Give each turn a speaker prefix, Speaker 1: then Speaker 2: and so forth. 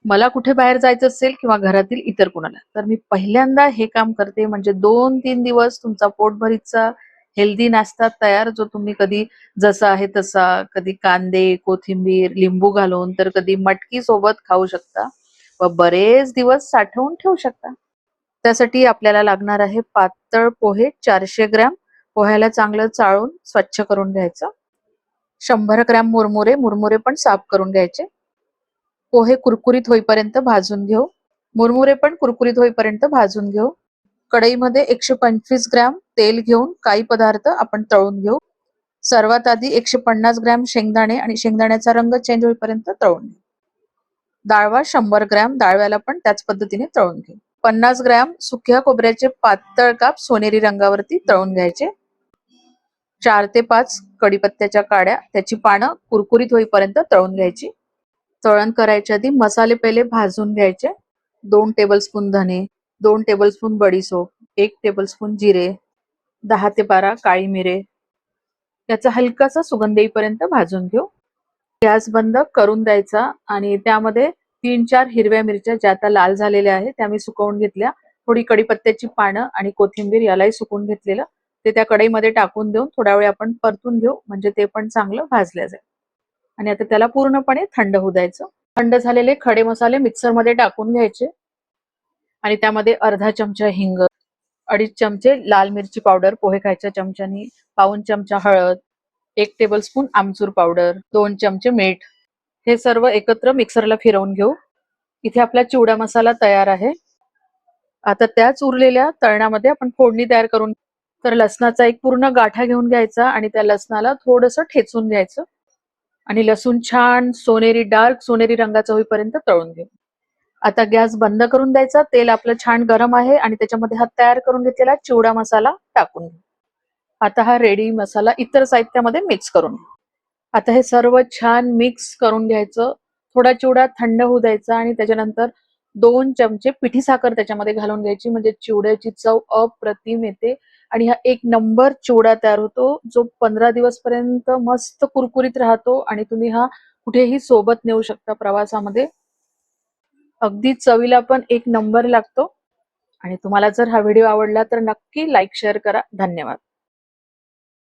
Speaker 1: मला कुठे बाहेर जायचं असेल किंवा घरातील इतर कोणाला तर मी पहिल्यांदा हे काम करते, म्हणजे 2-3 दिवस तुमचा पोटभरीचा हेल्दी नाश्ता तयार, जो तुम्ही कधी जसा आहे तसा, कधी कांदे, कोथिंबीर, लिंबू घालून, तर कधी मटकी सोबत खाऊ शकता व बरेच दिवस साठवून ठेवू शकता. त्यासाठी आपल्याला लागणार आहे पातळ पोहे 400 ग्रॅम. पोह्याला चांगलं चाळून स्वच्छ करून घ्यायचं. 100 ग्रॅम मुरमुरे, मुरमुरे पण साफ करून घ्यायचे. पोहे कुरकुरीत होईपर्यंत भाजून घेऊ. मुरमुरे पण कुरकुरीत होईपर्यंत भाजून घेऊ. कढईमध्ये 125 ग्रॅम तेल घेऊन काही पदार्थ आपण तळून घेऊ. सर्वात आधी 150 ग्रॅम शेंगदाणे आणि शेंगदाण्याचा रंग चेंज होईपर्यंत तळून घेऊ. डाळवा 100 ग्रॅम, डाळव्याला पण त्याच पद्धतीने तळून घेऊ. 50 ग्रॅम सुक्या खोबऱ्याचे पातळ काप सोनेरी रंगावरती तळून घ्यायचे. 4 ते 5 कढीपत्त्याच्या काड्या, त्याची पानं कुरकुरीत होईपर्यंत तळून घ्यायची. तळण करायच्या आधी मसाले पहिले भाजून घ्यायचे. 2 टेबलस्पून धने, 2 टेबलस्पून बडीशोप, 1 टेबलस्पून जिरे, 10 ते 12 काळी मिरे. याचा हलकासा सुगंध येईपर्यंत भाजून घेऊ. गॅस बंद करून द्यायचा आणि त्यामध्ये 3-4 हिरव्या मिरच्या, ज्या आता लाल झालेल्या आहेत, त्या मी सुकवून घेतल्या. थोडी कढीपत्त्याची पानं आणि कोथिंबीर यालाही सुकवून घेतलेलं, ते त्या कढईमध्ये टाकून देऊन थोडा वेळ आपण परतून घेऊ, म्हणजे ते पण चांगलं भाजलं जाईल. आणि आता त्याला पूर्णपणे थंड होऊ द्यायचं. थंड झालेले खडे मसाले मिक्सरमध्ये टाकून घ्यायचे आणि त्यामध्ये अर्धा चमचा हिंग, 2.5 चमचे लाल मिरची पावडर पोहे खायच्या चमच्यानी, पाऊण चमचा हळद, 1 टेबलस्पून आमचूर पावडर, 2 चमचे मीठ, हे सर्व एकत्र मिक्सरला फिरवून घेऊ. इथे आपला चिवडा मसाला तयार आहे. आता त्याच उरलेल्या तळणामध्ये आपण फोडणी तयार करून, तर लसणाचा एक पूर्ण गाठा घेऊन घ्यायचा आणि त्या लसणाला थोडंसं ठेचून घ्यायचं आणि लसूण छान सोनेरी, डार्क सोनेरी रंगाचा होईपर्यंत तळून घेऊ. आता गॅस बंद करून द्यायचा. तेल आपलं छान गरम आहे आणि त्याच्यामध्ये हा तयार करून घेतलेला चिवडा मसाला टाकून घेऊ. आता हा रेडी मसाला इतर साहित्यामध्ये मिक्स करून घेऊ. आता हे सर्व छान मिक्स करून घ्यायचं. थोडा चिवडा थंड होऊ द्यायचा आणि त्याच्यानंतर 2 चमचे पिठी साखर त्याच्यामध्ये घालून घ्यायची, म्हणजे चिवड्याची चव अप्रतिम येते आणि हा एक नंबर चिवडा तयार होतो, जो 15 दिवस पर्यंत मस्त कुरकुरीत राहतो आणि तुम्ही हा कुठेही सोबत नेऊ शकता प्रवासामध्ये. अगदी चवीला पण एक नंबर लागतो. आणि तुम्हाला जर हा व्हिडिओ आवडला तर नक्की लाईक शेअर करा. धन्यवाद.